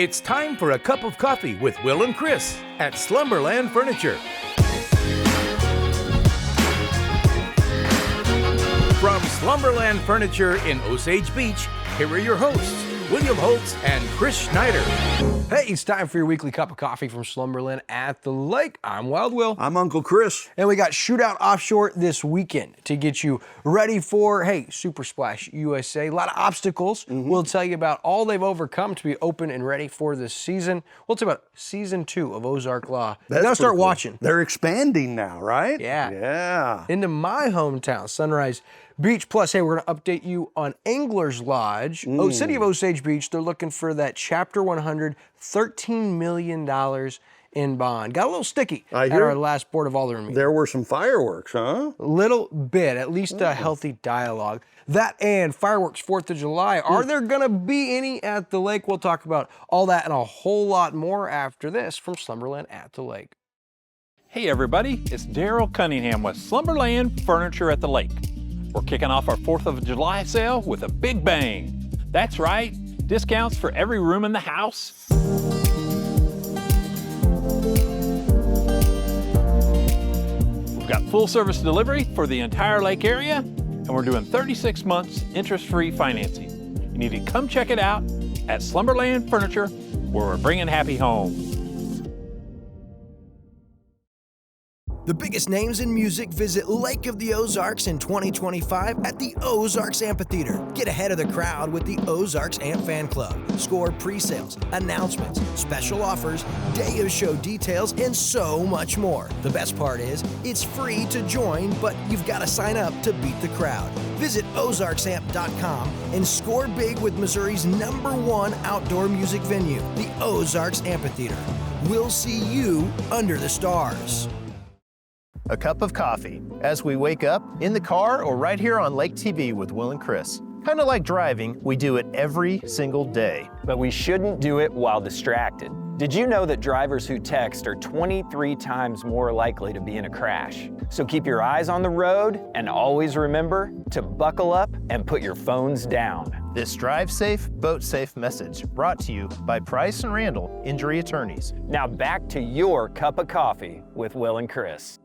It's time for a cup of coffee with Will and Chris at Slumberland Furniture. From Slumberland Furniture in Osage Beach, here are your hosts, William Holtz and Chris Schneider. Hey, it's time for your weekly cup of coffee from Slumberland at the Lake. I'm Wild Will. I'm Uncle Chris. And we got Shootout Offshore this weekend to get you ready for, Super Splash USA. A lot of obstacles. We'll tell you about all they've overcome to be open and ready for this season. We'll talk about season 2 of Ozark Law. That's now start cool. watching. They're expanding now, right? Yeah. Into my hometown, Sunrise Beach. Plus, hey, we're going to update you on Angler's Lodge. City of Osage Beach, they're looking for that Chapter 100, $13 million in bond. Got a little sticky at our last Board of Aldermen meeting. There were some fireworks, huh? A little bit, at least a healthy dialogue. That and fireworks, 4th of July. Are there going to be any at the lake? We'll talk about all that and a whole lot more after this from Slumberland at the Lake. Hey everybody, it's Daryl Cunningham with Slumberland Furniture at the Lake. We're kicking off our 4th of July sale with a big bang. That's right, discounts for every room in the house. We've got full service delivery for the entire lake area, and we're doing 36 months interest-free financing. You need to come check it out at Slumberland Furniture, where we're bringing happy home. The biggest names in music visit Lake of the Ozarks in 2025 at the Ozarks Amphitheater. Get ahead of the crowd with the Ozarks Amp Fan Club. Score pre-sales, announcements, special offers, day of show details, and so much more. The best part is, it's free to join, but you've got to sign up to beat the crowd. Visit OzarsAmp.com and score big with Missouri's #1 outdoor music venue, the Ozarks Amphitheater. We'll see you under the stars. A cup of coffee as we wake up, in the car, or right here on Lake TV with Will and Chris. Kind of like driving, we do it every single day. But we shouldn't do it while distracted. Did you know that drivers who text are 23 times more likely to be in a crash? So keep your eyes on the road and always remember to buckle up and put your phones down. This Drive Safe, Boat Safe message brought to you by Price and Randall Injury Attorneys. Now back to your cup of coffee with Will and Chris.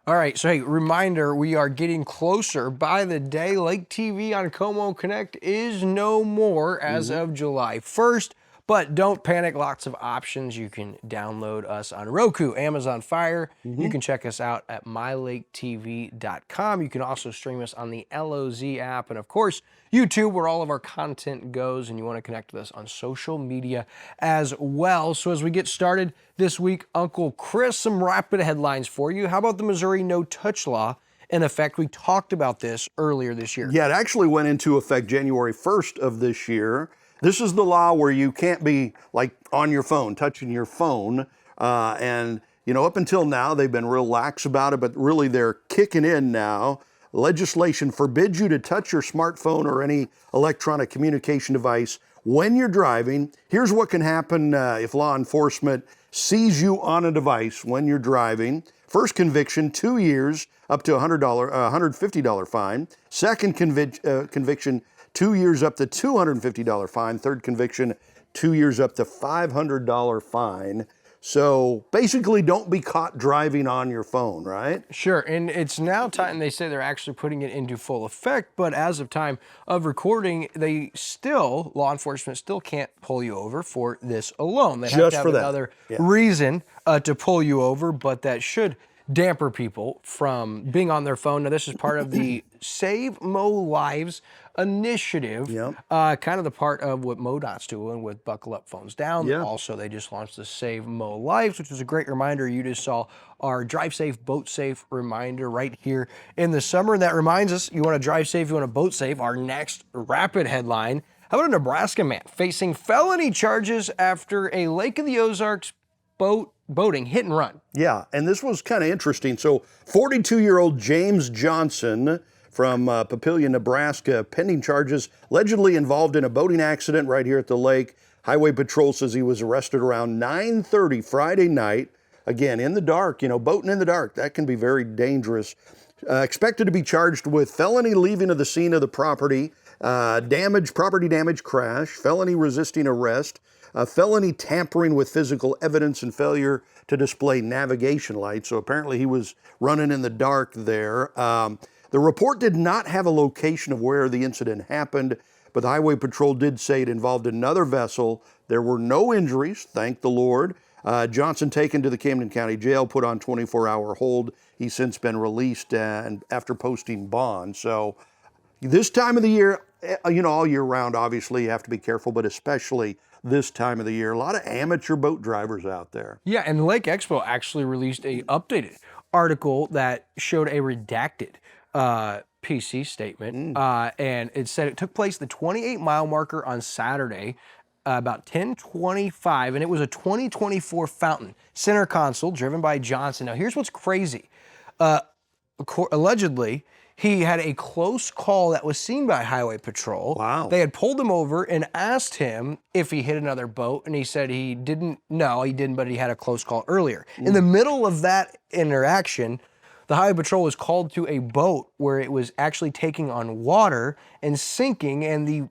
All right, so hey, reminder, we are getting closer by the day. Lake TV on Como Connect is no more as of July 1st, but don't panic, lots of options. You can download us on Roku, Amazon Fire. You can check us out at mylaketv.com. You can also stream us on the LOZ app, and of course, YouTube, where all of our content goes, and you want to connect with us on social media as well. So as we get started this week, Uncle Chris, some rapid headlines for you. How about the Missouri no-touch law in effect? We talked about this earlier this year. Yeah, it actually went into effect January 1st of this year. This is the law where you can't be like on your phone, touching your phone. And, you know, up until now, they've been real lax about it, but really they're kicking in now. Legislation forbids you to touch your smartphone or any electronic communication device when you're driving. Here's what can happen if law enforcement sees you on a device when you're driving. First conviction, 2 years, up to $150 fine. Second conviction, 2 years, up to $250 fine. Third conviction, 2 years, up to $500 fine. So basically, don't be caught driving on your phone, right? Sure, and it's now time, they say they're actually putting it into full effect, but as of time of recording, law enforcement still can't pull you over for this alone. They have to have another reason to pull you over, but that should damper people from being on their phone. Now, this is part of the Save Mo Lives initiative, kind of the part of what MoDOT's doing with Buckle Up Phones Down. Also, they just launched the Save Mo Lives, which was a great reminder. You just saw our Drive Safe, Boat Safe reminder right here in the summer. And that reminds us, you want to drive safe, you want to boat safe. Our next rapid headline, how about a Nebraska man facing felony charges after a Lake of the Ozarks boating hit and run? Yeah, and this was kind of interesting. So 42-year-old James Johnson from Papillion, Nebraska, pending charges, allegedly involved in a boating accident right here at the lake. Highway Patrol says he was arrested around 9:30 Friday night. Again, in the dark, boating in the dark, that can be very dangerous. Expected to be charged with felony leaving of the scene of the property property damage, crash, felony resisting arrest, felony tampering with physical evidence, and failure to display navigation lights. So apparently he was running in the dark there. The report did not have a location of where the incident happened, but the Highway Patrol did say it involved another vessel. There were no injuries, thank the Lord. Johnson taken to the Camden County Jail, put on 24-hour hold. He's since been released and after posting bond. So this time of the year, all year round, obviously you have to be careful, but especially this time of the year, a lot of amateur boat drivers out there. Yeah, and Lake Expo actually released a updated article that showed a redacted PC statement, and it said it took place the 28-mile marker on Saturday, about 10:25, and it was a 2024 fountain center console driven by Johnson. Now, here's what's crazy. Allegedly, he had a close call that was seen by Highway Patrol. Wow. They had pulled him over and asked him if he hit another boat, and he said he didn't. No, he didn't, but he had a close call earlier. In the middle of that interaction, the Highway Patrol was called to a boat where it was actually taking on water and sinking, and the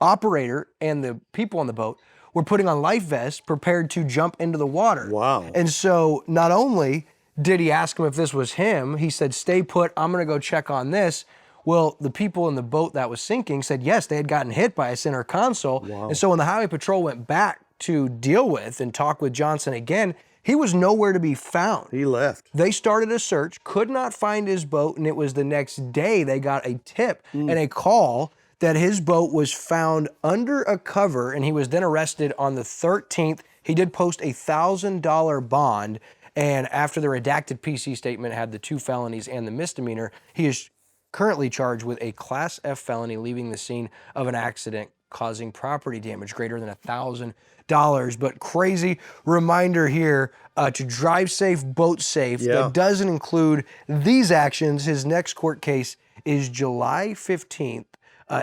operator and the people on the boat were putting on life vests, prepared to jump into the water. Wow. And so not only did he ask him if this was him, he said, "Stay put, I'm gonna go check on this." Well, the people in the boat that was sinking said yes, they had gotten hit by a center console. Wow. And so when the Highway Patrol went back to deal with and talk with Johnson again, he was nowhere to be found. He left. They started a search, could not find his boat, and it was the next day they got a tip and a call that his boat was found under a cover, and he was then arrested on the 13th. He did post a $1,000 bond, and after the redacted PC statement had the 2 felonies and the misdemeanor, he is currently charged with a Class F felony, leaving the scene of an accident causing property damage greater than $1,000. But crazy reminder here to drive safe, boat safe. Yeah. That doesn't include these actions. His next court case is July 15th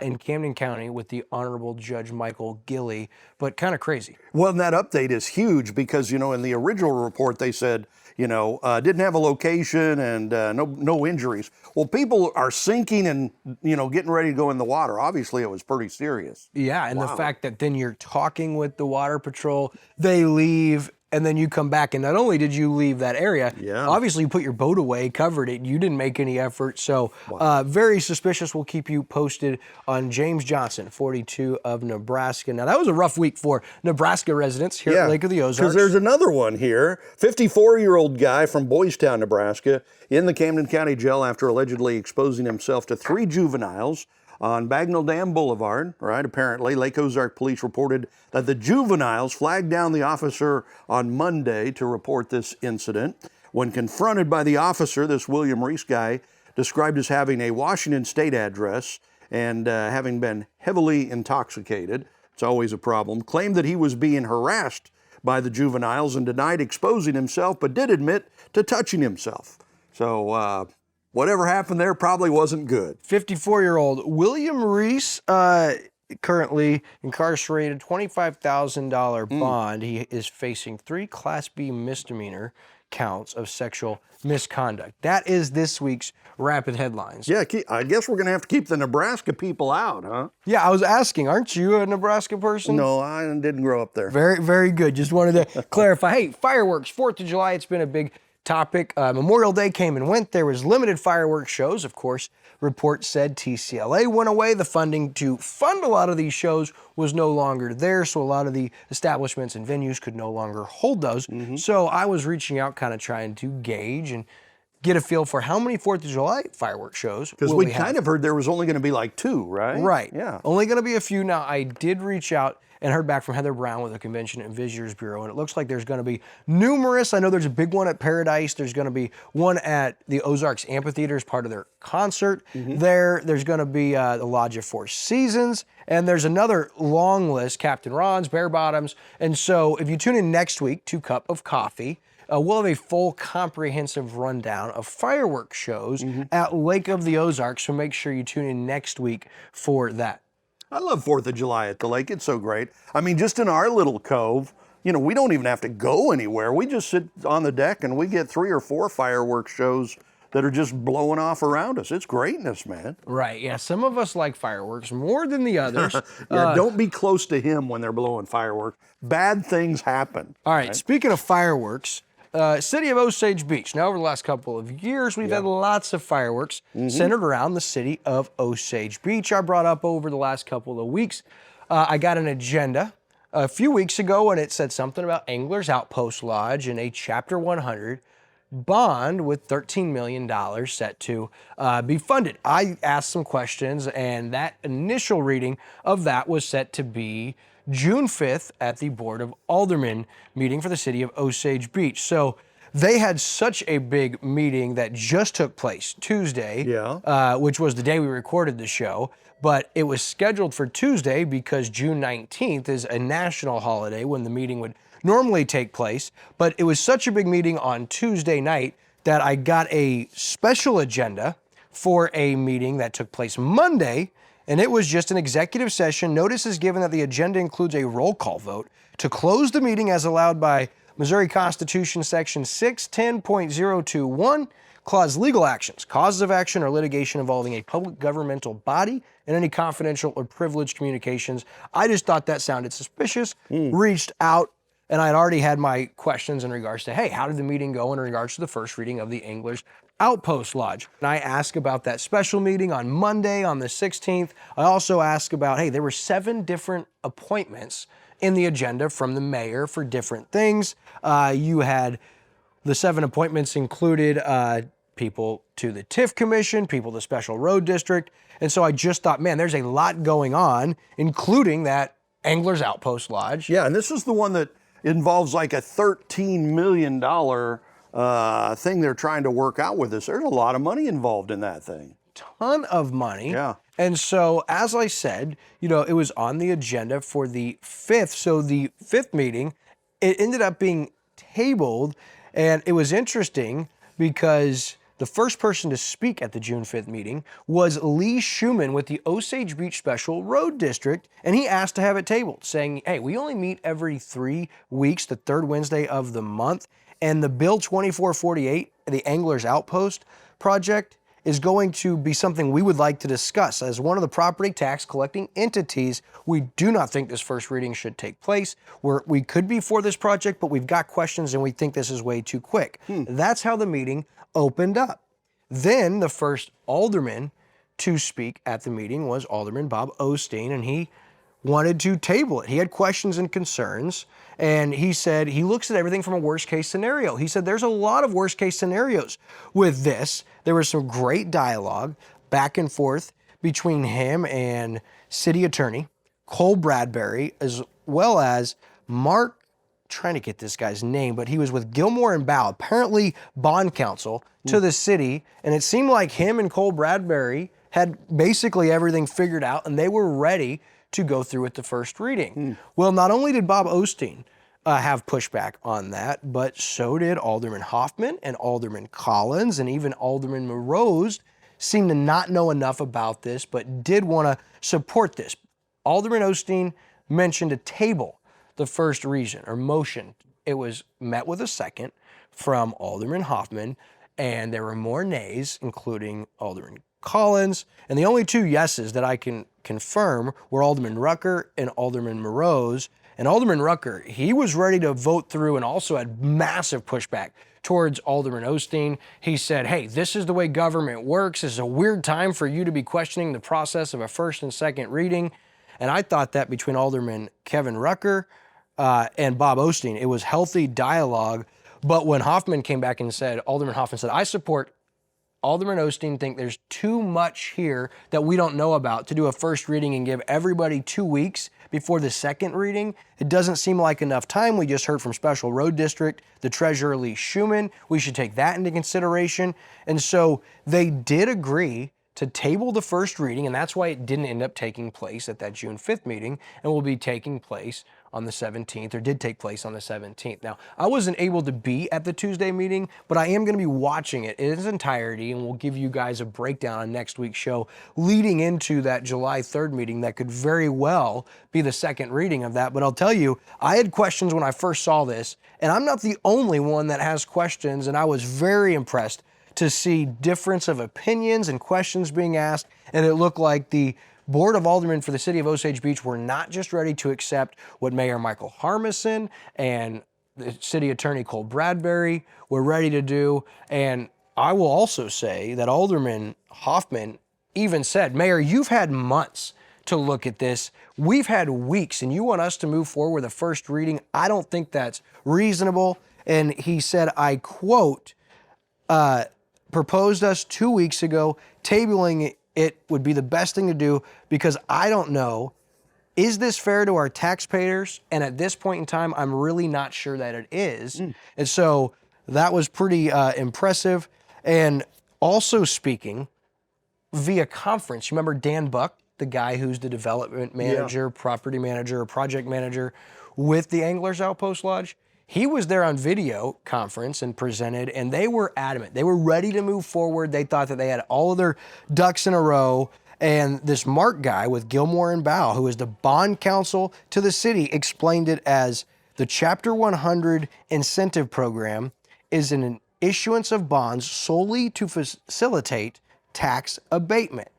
in Camden County with the Honorable Judge Michael Gilley, but kind of crazy. Well, and that update is huge because, in the original report they said, didn't have a location and no injuries. Well, people are sinking and, getting ready to go in the water. Obviously, it was pretty serious. Yeah, and the fact that then you're talking with the Water Patrol, they leave, and then you come back, and not only did you leave that area, obviously you put your boat away, covered it, you didn't make any effort, so very suspicious. We'll keep you posted on James Johnson, 42 of Nebraska. Now, that was a rough week for Nebraska residents here at Lake of the Ozarks. Because there's another one here, 54-year-old guy from Boys Town, Nebraska, in the Camden County Jail after allegedly exposing himself to 3 juveniles on Bagnell Dam Boulevard, right? Apparently, Lake Ozark police reported that the juveniles flagged down the officer on Monday to report this incident. When confronted by the officer, this William Reese guy, described as having a Washington State address and having been heavily intoxicated, it's always a problem, claimed that he was being harassed by the juveniles and denied exposing himself, but did admit to touching himself. So, whatever happened there probably wasn't good. 54-year-old William Reese, currently incarcerated, $25,000 bond. He is facing 3 Class B misdemeanor counts of sexual misconduct. That is this week's Rapid Headlines. Yeah, I guess we're going to have to keep the Nebraska people out, huh? Yeah, I was asking, aren't you a Nebraska person? No, I didn't grow up there. Very, very good. Just wanted to clarify. Hey, fireworks, 4th of July, it's been a big topic. Memorial Day came and went. There was limited fireworks shows. Of course, reports said TCLA went away. The funding to fund a lot of these shows was no longer there, so a lot of the establishments and venues could no longer hold those. So I was reaching out, kind of trying to gauge and get a feel for how many 4th of July fireworks shows. Because we kind of heard there was only going to be like 2, right? Right. Yeah. Only going to be a few. Now, I did reach out and heard back from Heather Brown with the Convention and Visitors Bureau, and it looks like there's going to be numerous. I know there's a big one at Paradise. There's going to be one at the Ozarks Amphitheater as part of their concert. There's going to be the Lodge of Four Seasons, and there's another long list, Captain Ron's, Bare Bottoms. And so if you tune in next week to Cup of Coffee, we'll have a full comprehensive rundown of fireworks shows at Lake of the Ozarks, so make sure you tune in next week for that. I love 4th of July at the lake. It's so great. I mean, just in our little cove, we don't even have to go anywhere. We just sit on the deck and we get 3 or 4 fireworks shows that are just blowing off around us. It's greatness, man. Right, yeah. Some of us like fireworks more than the others. Yeah, don't be close to him when they're blowing fireworks. Bad things happen. All right, speaking of fireworks, city of Osage Beach. Now, over the last couple of years, we've had lots of fireworks centered around the city of Osage Beach. I brought up over the last couple of weeks, I got an agenda a few weeks ago, and it said something about Anglers Outpost Lodge and a Chapter 100 bond with $13 million set to be funded. I asked some questions, and that initial reading of that was set to be June 5th at the Board of Aldermen meeting for the city of Osage Beach. So they had such a big meeting that just took place Tuesday, which was the day we recorded the show, but it was scheduled for Tuesday because June 19th is a national holiday when the meeting would normally take place. But it was such a big meeting on Tuesday night that I got a special agenda for a meeting that took place Monday, and it was just an executive session. Notice is given that the agenda includes a roll call vote to close the meeting as allowed by Missouri Constitution Section 610.021, clause legal actions, causes of action or litigation involving a public governmental body and any confidential or privileged communications. I just thought that sounded suspicious, reached out, and I'd already had my questions in regards to, hey, how did the meeting go in regards to the first reading of the Anglers Outpost Lodge? And I asked about that special meeting on Monday on the 16th. I also asked about, hey, there were 7 different appointments in the agenda from the mayor for different things. You had the 7 appointments included people to the TIF Commission, people to the Special Road District. And so I just thought, man, there's a lot going on, including that Anglers Outpost Lodge. Yeah, and this is the one that involves like a $13 million thing they're trying to work out with this. There's a lot of money involved in that thing. Ton of money. Yeah. And so, as I said, it was on the agenda for the 5th. So the 5th meeting, it ended up being tabled. And it was interesting because the first person to speak at the June 5th meeting was Lee Schumann with the Osage Beach Special Road District, and he asked to have it tabled, saying, hey, we only meet every 3 weeks, the 3rd Wednesday of the month, and the Bill 2448, the Anglers Outpost project, is going to be something we would like to discuss. As one of the property tax collecting entities, we do not think this first reading should take place. We could be for this project, but we've got questions and we think this is way too quick. That's how the meeting opened up. Then the first alderman to speak at the meeting was Alderman Bob Osteen, and he wanted to table it. He had questions and concerns, and he said he looks at everything from a worst case scenario. He said there's a lot of worst case scenarios with this. There was some great dialogue back and forth between him and City Attorney Cole Bradbury, as well as Mark, trying to get this guy's name, but he was with Gilmore and Bow, apparently bond counsel to the city, and it seemed like him and Cole Bradbury had basically everything figured out, and they were ready to go through with the first reading. Well, not only did Bob Osteen have pushback on that, but so did Alderman Hoffman and Alderman Collins, and even Alderman Morose seemed to not know enough about this, but did want to support this. Alderman Osteen mentioned a table the first reason or motion. It was met with a second from Alderman Hoffman, and there were more nays, including Alderman Collins, and the only 2 yeses that I can confirm were Alderman Rucker and Alderman Morose. And Alderman Rucker, he was ready to vote through and also had massive pushback towards Alderman Osteen. He said, hey, this is the way government works. This is a weird time for you to be questioning the process of a first and second reading. And I thought that between Alderman Kevin Rucker and Bob Osteen, it was healthy dialogue. But when Hoffman came back and said, Alderman Hoffman said, I support Alderman Osteen, think there's too much here that we don't know about to do a first reading and give everybody 2 weeks before the second reading. It doesn't seem like enough time. We just heard from Special Road District, the Treasurer Lee Schumann. We should take that into consideration. And so they did agree to table the first reading, and that's why it didn't end up taking place at that June 5th meeting, and will be taking place on the 17th, or did take place on the 17th. Now, I wasn't able to be at the Tuesday meeting, but I am going to be watching it in its entirety, and we'll give you guys a breakdown on next week's show leading into that July 3rd meeting that could very well be the second reading of that. But I'll tell you, I had questions when I first saw this, and I'm not the only one that has questions, and I was very impressed to see difference of opinions and questions being asked, and it looked like the Board of Aldermen for the city of Osage Beach were not just ready to accept what Mayor Michael Harmison and the city attorney Cole Bradbury were ready to do. And I will also say that Alderman Hoffman even said, Mayor, you've had months to look at this. We've had weeks, and you want us to move forward with a first reading? I don't think that's reasonable. And he said, I quote, proposed us 2 weeks ago, tabling it would be the best thing to do because I don't know, is this fair to our taxpayers? And at this point in time, I'm really not sure that it is. And so that was pretty impressive. And also speaking via conference, you remember Dan Buck, the guy who's the development manager, property manager, project manager with the Anglers Outpost Lodge? He was there on video conference and presented, and they were adamant. They were ready to move forward. They thought that they had all of their ducks in a row. And this Mark guy with Gilmore and Bow, who is the bond counsel to the city, explained it as the Chapter 100 incentive program is an issuance of bonds solely to facilitate tax abatement.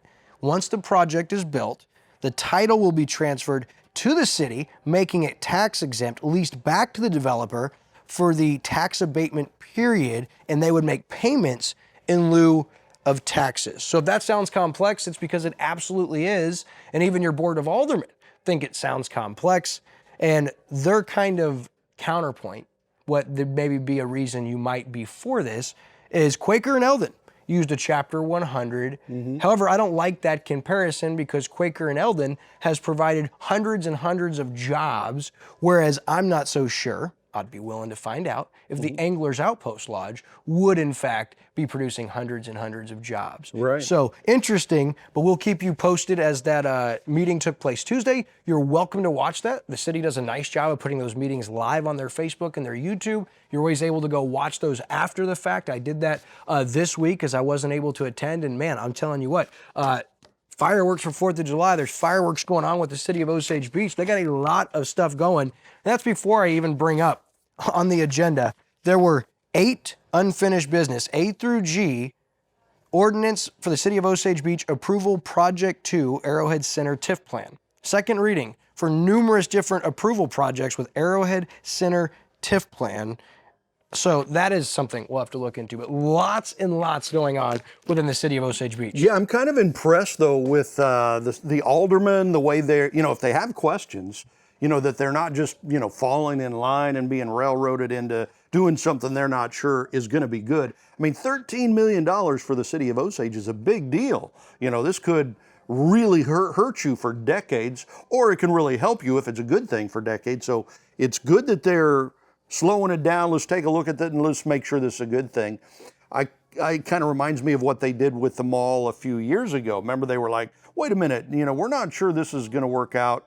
Once the project is built, the title will be transferred to the city, making it tax exempt, leased back to the developer for the tax abatement period, and they would make payments in lieu of taxes. So if that sounds complex, it's because it absolutely is, and even your Board of Aldermen think it sounds complex, and their kind of counterpoint, what there maybe be a reason you might be for this, is Quaker and Eldon used a Chapter 100. However, I don't like that comparison because Quaker and Eldon has provided hundreds and hundreds of jobs, whereas I'm not so sure, I'd be willing to find out, if the Anglers Outpost Lodge would in fact be producing hundreds and hundreds of jobs. Right. So interesting, but we'll keep you posted as that meeting took place Tuesday. You're welcome to watch that. The city does a nice job of putting those meetings live on their Facebook and their YouTube. You're always able to go watch those after the fact. I did that this week as I wasn't able to attend, and man, I'm telling you what, fireworks for 4th of July. There's fireworks going on with the city of Osage Beach. They got a lot of stuff going. And that's before I even bring up on the agenda, there were 8 unfinished business, A through G, ordinance for the city of Osage Beach, approval project 2, Arrowhead Center TIF plan. Second reading for numerous different approval projects with Arrowhead Center TIF plan. So that is something we'll have to look into, but lots and lots going on within the city of Osage Beach. Yeah, I'm kind of impressed though with the aldermen, the way they're, if they have questions, that they're not just, falling in line and being railroaded into doing something they're not sure is going to be good. I mean, $13 million for the city of Osage is a big deal. This could really hurt you for decades, or it can really help you if it's a good thing for decades. So it's good that they're slowing it down. Let's take a look at that and let's make sure this is a good thing. I kind of reminds me of what they did with the mall a few years ago. Remember, they were like, wait a minute, we're not sure this is going to work out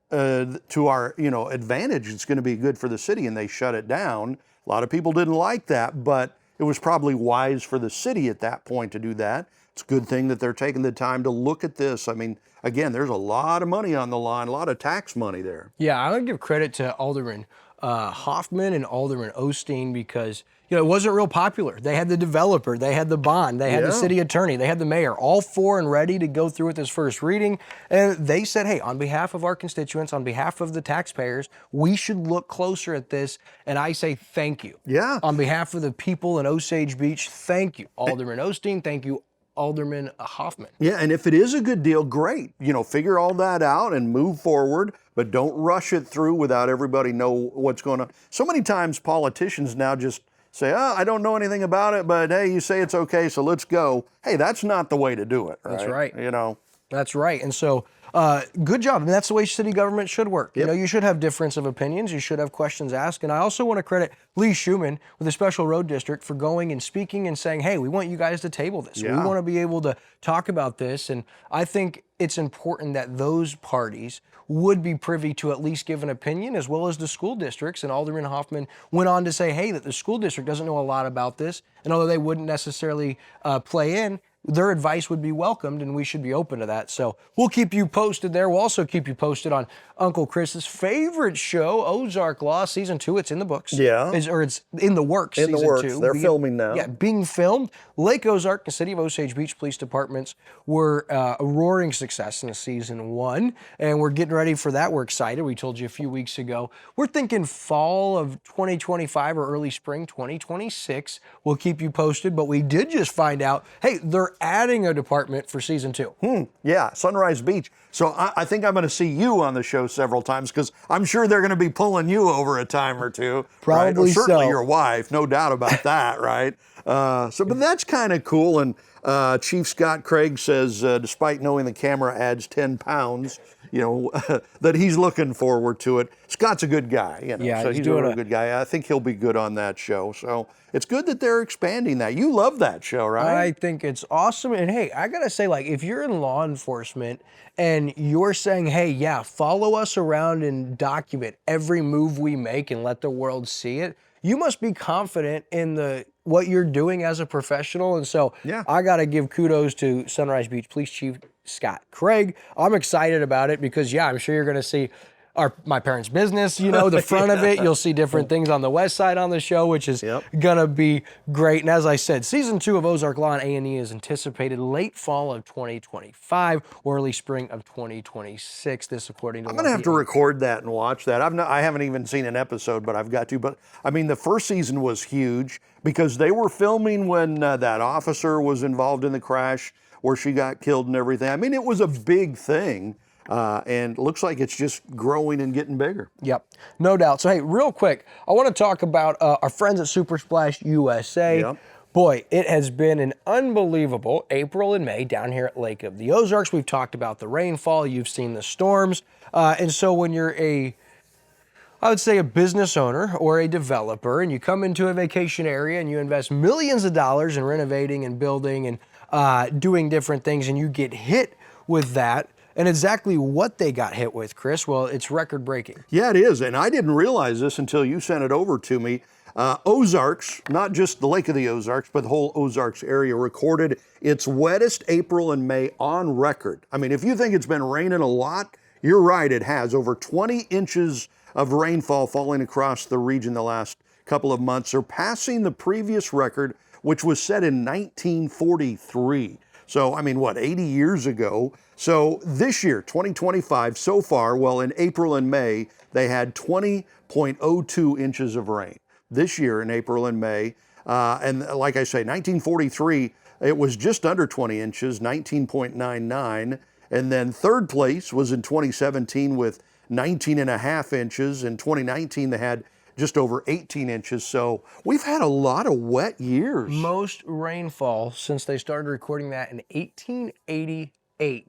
to our, advantage. It's going to be good for the city, and they shut it down. A lot of people didn't like that, but it was probably wise for the city at that point to do that. It's a good thing that they're taking the time to look at this. I mean, again, there's a lot of money on the line, a lot of tax money there. Yeah, I would give credit to Alderman Hoffman and Alderman Osteen because it wasn't real popular. They had the developer, they had the bond, they had the city attorney, they had the mayor, all 4 and ready to go through with this first reading. And they said, hey, on behalf of our constituents, on behalf of the taxpayers, we should look closer at this. And I say thank you. Yeah. On behalf of the people in Osage Beach, thank you, Alderman Osteen. Thank you, Alderman Hoffman. Yeah, and if it is a good deal, great. Figure all that out and move forward, but don't rush it through without everybody know what's going on. So many times politicians now just say, I don't know anything about it, but hey, you say it's okay, so let's go. Hey, that's not the way to do it, right? That's right. That's right. And so good job. I mean, that's the way city government should work. Yep. You should have difference of opinions. You should have questions asked. And I also want to credit Lee Schumann with the Special Road District for going and speaking and saying, hey, we want you guys to table this. Yeah. We want to be able to talk about this. And I think it's important that those parties would be privy to at least give an opinion, as well as the school districts. And Alderman Hoffman went on to say, hey, that the school district doesn't know a lot about this. And although they wouldn't necessarily play in, their advice would be welcomed, and we should be open to that. So we'll keep you posted there. We'll also keep you posted on Uncle Chris's favorite show, Ozark Law, Season 2. It's in the books. Yeah. It's in the works, In the Season works. 2. They're filming now. Yeah, being filmed. Lake Ozark and City of Osage Beach Police Departments were a roaring success in Season 1, and we're getting ready for that. We're excited. We told you a few weeks ago. We're thinking fall of 2025 or early spring 2026. We'll keep you posted, but we did just find out, hey, they're adding a department for Season 2. Yeah, Sunrise Beach. So I think I'm going to see you on the show several times because I'm sure they're going to be pulling you over a time or two. Probably right? Certainly so. your wife, no doubt about that, right? But that's kind of cool. And Chief Scott Craig says, despite knowing the camera adds 10 pounds, that he's looking forward to it. Scott's a good guy, Yeah, so he's a really good guy. I think he'll be good on that show. So it's good that they're expanding that. You love that show, right? I think it's awesome. And hey, I got to say, like, if you're in law enforcement and you're saying, hey, yeah, follow us around and document every move we make and let the world see it, you must be confident in what you're doing as a professional. And so I got to give kudos to Sunrise Beach Police Chief Scott Craig. I'm excited about it because, I'm sure you're going to see my parents' business, the front of it. You'll see different things on the west side on the show, which is going to be great. And as I said, Season 2 of Ozark Law and A&E is anticipated late fall of 2025, early spring of 2026. This according to... I'm going to have to record that and watch that. I haven't even seen an episode, but I've got to. But, I mean, the first season was huge because they were filming when that officer was involved in the crash where she got killed and everything. I mean, it was a big thing. And it looks like it's just growing and getting bigger. Yep, no doubt. So, hey, real quick, I want to talk about our friends at Super Splash USA. Yep. Boy, it has been an unbelievable April and May down here at Lake of the Ozarks. We've talked about the rainfall. You've seen the storms. And so when you're I would say a business owner or a developer, and you come into a vacation area and you invest millions of dollars in renovating and building and doing different things, and you get hit with that, and exactly what they got hit with, Chris, well, it's record-breaking. Yeah, it is, and I didn't realize this until you sent it over to me. Ozarks, not just the Lake of the Ozarks, but the whole Ozarks area, recorded its wettest April and May on record. I mean, if you think it's been raining a lot, you're right, it has. Over 20 inches of rainfall falling across the region the last couple of months, surpassing the previous record, which was set in 1943. So, I mean, 80 years ago? So this year, 2025, so far, well, in April and May, they had 20.02 inches of rain. This year in April and May, and like I say, 1943, it was just under 20 inches, 19.99. And then third place was in 2017 with 19.5 inches. In 2019, they had just over 18 inches. So we've had a lot of wet years. Most rainfall since they started recording that in 1888.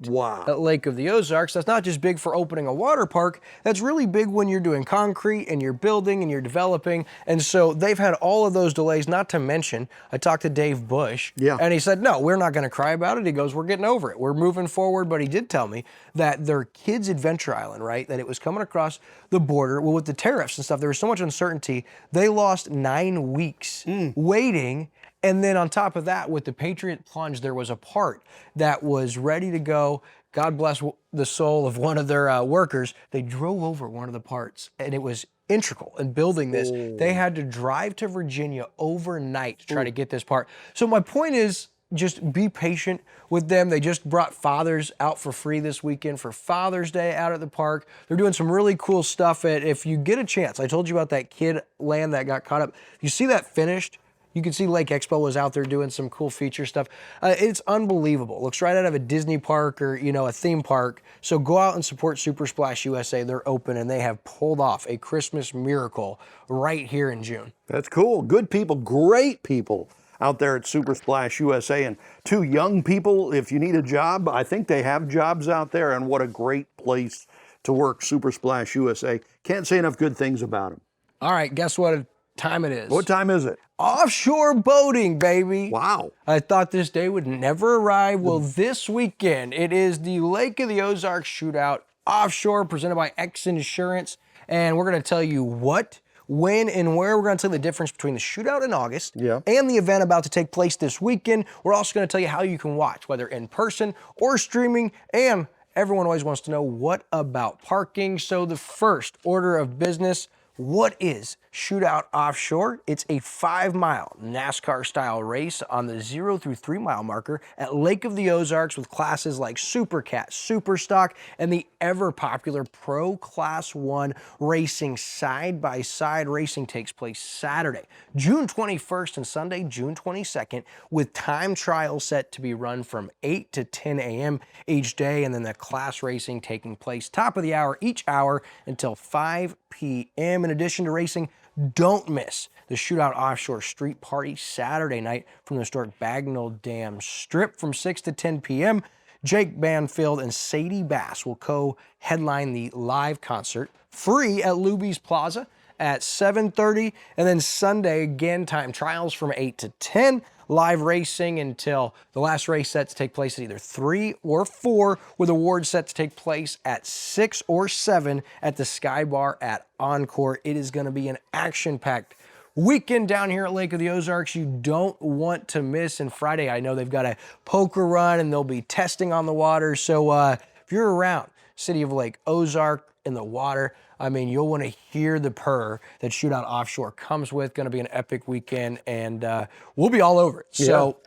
Wow. At Lake of the Ozarks. That's not just big for opening a water park. That's really big when you're doing concrete and you're building and you're developing. And so they've had all of those delays, not to mention, I talked to Dave Bush. Yeah. And he said, no, we're not going to cry about it. He goes, we're getting over it. We're moving forward. But he did tell me that their Kids Adventure Island, right, that it was coming across the border. Well, with the tariffs and stuff, there was so much uncertainty. They lost 9 weeks waiting. And then on top of that, with the Patriot Plunge, there was a part that was ready to go. God bless the soul of one of their workers. They drove over one of the parts, and it was integral in building this. They had to drive to Virginia overnight to try to get this part. So my point is, just be patient with them. They just brought fathers out for free this weekend for Father's Day out at the park. They're doing some really cool stuff. If you get a chance, I told you about that kid land that got caught up. If you see that finished, you can see Lake Expo was out there doing some cool feature stuff. It's unbelievable. It looks right out of a Disney park or, a theme park. So go out and support Super Splash USA. They're open, and they have pulled off a Christmas miracle right here in June. That's cool. Good people, great people out there at Super Splash USA. And 2 young people, if you need a job, I think they have jobs out there. And what a great place to work, Super Splash USA. Can't say enough good things about them. All right, guess what time it is? What time is it? Offshore boating, baby. Wow. I thought this day would never arrive. Well, this weekend, it is the Lake of the Ozarks Shootout Offshore presented by X Insurance. And we're going to tell you what when and where. We're going to tell you the difference between the shootout in August Yeah. and the event about to take place this weekend. We're also going to tell you how you can watch, whether in person or streaming, and everyone always wants to know, what about parking? So the first order of business, what is Shootout Offshore? It's a 5-mile NASCAR-style race on the 0 through 3 mile marker at Lake of the Ozarks with classes like Super Cat, Super Stock, and the ever-popular Pro Class 1 racing. Side-by-side racing takes place Saturday, June 21st and Sunday, June 22nd, with time trials set to be run from 8 to 10 a.m. each day, and then the class racing taking place top of the hour each hour until 5 p.m. In addition to racing, don't miss the Shootout Offshore Street Party Saturday night from the historic Bagnell Dam Strip from 6 to 10 p.m. Jake Banfield and Sadie Bass will co-headline the live concert, free at Luby's Plaza at 7:30. And then Sunday, again, time trials from 8 to 10. Live racing until the last race set to take place at either 3 or 4, with awards set to take place at 6 or 7 at the Sky Bar at Encore. It is going to be an action-packed weekend down here at Lake of the Ozarks you don't want to miss. And Friday, I know they've got a poker run and they'll be testing on the water. So if you're around City of Lake Ozark in the water, I mean, you'll want to hear the purr that Shootout Offshore comes with. Going to be an epic weekend, and we'll be all over it. So,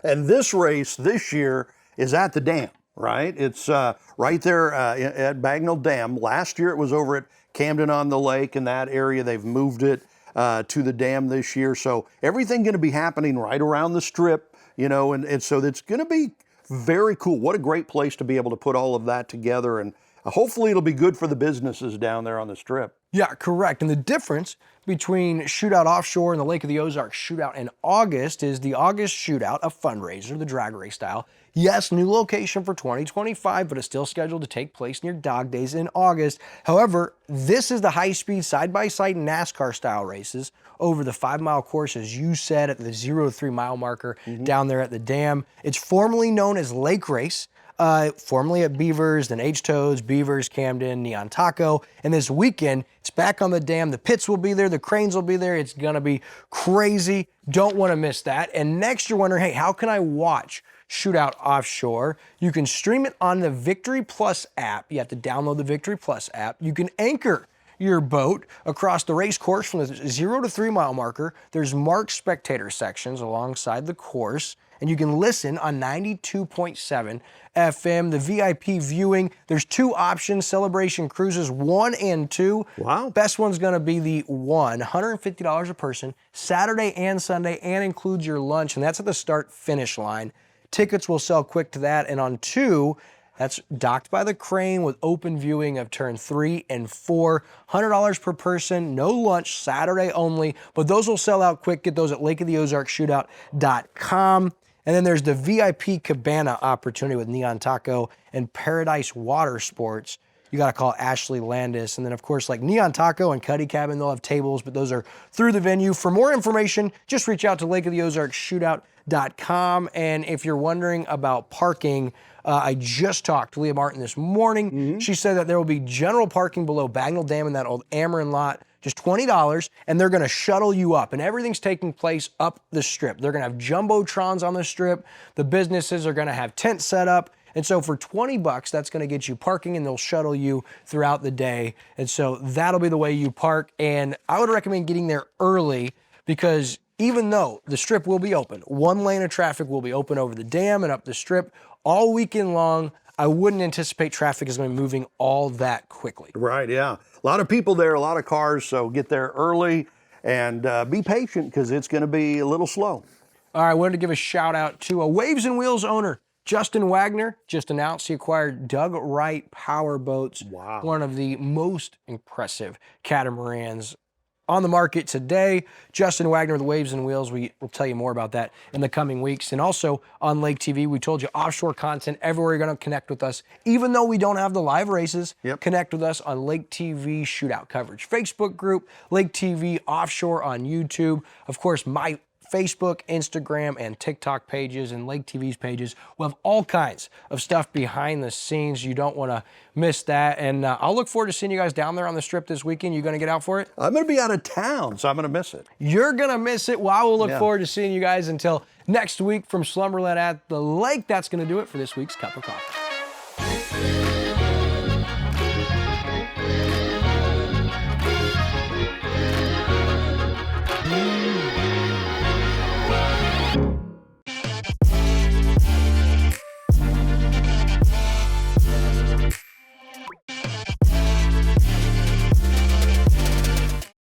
and this race this year is at the dam, right? It's right there at Bagnell Dam. Last year it was over at Camden on the Lake in that area. They've moved it to the dam this year. So everything going to be happening right around the strip, you know, and so it's going to be very cool. What a great place to be able to put all of that together, and hopefully it'll be good for the businesses down there on the strip. Yeah, correct. And the difference between Shootout Offshore and the Lake of the Ozarks Shootout in August is the August Shootout, a fundraiser, the drag race style. Yes, new location for 2025, but it's still scheduled to take place near Dog Days in August. However, this is the high-speed side-by-side NASCAR-style races over the 5-mile course, as you said, at the 0 to 3 mile marker down there at the dam. It's formerly known as Lake Race. Formerly at Beavers, then H-Toads, Beavers, Camden, Neon Taco. And this weekend, it's back on the dam. The pits will be there. The cranes will be there. It's going to be crazy. Don't want to miss that. And next, you're wondering, hey, how can I watch Shootout Offshore? You can stream it on the Victory Plus app. You have to download the Victory Plus app. You can anchor your boat across the race course from the 0 to 3 mile marker. There's marked spectator sections alongside the course, and you can listen on 92.7 FM, the VIP viewing. There's 2 options, Celebration Cruises 1 and 2. Wow. Best one's gonna be the 1, $150 a person, Saturday and Sunday, and includes your lunch, and that's at the start-finish line. Tickets will sell quick to that. And on 2, that's docked by the crane with open viewing of turn 3 and 4, $100 per person, no lunch, Saturday only, but those will sell out quick. Get those at lakeoftheozarkshootout.com. And then there's the VIP Cabana opportunity with Neon Taco and Paradise Water Sports. You got to call Ashley Landis. And then, of course, like Neon Taco and Cuddy Cabin, they'll have tables, but those are through the venue. For more information, just reach out to lakeoftheozarkshootout.com. And if you're wondering about parking, I just talked to Leah Martin this morning. She said that there will be general parking below Bagnell Dam in that old Ameren lot, just $20, and they're going to shuttle you up. And everything's taking place up the strip. They're going to have jumbotrons on the strip. The businesses are going to have tents set up. And so for $20, that's going to get you parking, and they'll shuttle you throughout the day. And so that'll be the way you park. And I would recommend getting there early, because even though the strip will be open, 1 lane of traffic will be open over the dam and up the strip all weekend long, I wouldn't anticipate traffic is going to be moving all that quickly. Right, yeah. A lot of people there, a lot of cars, so get there early and be patient, because it's going to be a little slow. All right, I wanted to give a shout out to a Waves and Wheels owner, Justin Wagner. Just announced he acquired Doug Wright Powerboats. Wow. One of the most impressive catamarans on the market today. Justin Wagner with Waves and Wheels. We will tell you more about that in the coming weeks. And also on Lake TV, we told you offshore content everywhere you're going to connect with us. Even though we don't have the live races, connect with us on Lake TV Shootout Coverage Facebook group, Lake TV Offshore on YouTube. Of course, my Facebook, Instagram, and TikTok pages and Lake TV's pages. We'll have all kinds of stuff behind the scenes. You don't want to miss that. And I'll look forward to seeing you guys down there on the Strip this weekend. You going to get out for it? I'm going to be out of town, so I'm going to miss it. You're going to miss it. Well, I will look forward to seeing you guys until next week from Slumberland at the Lake. That's going to do it for this week's Cup of Coffee.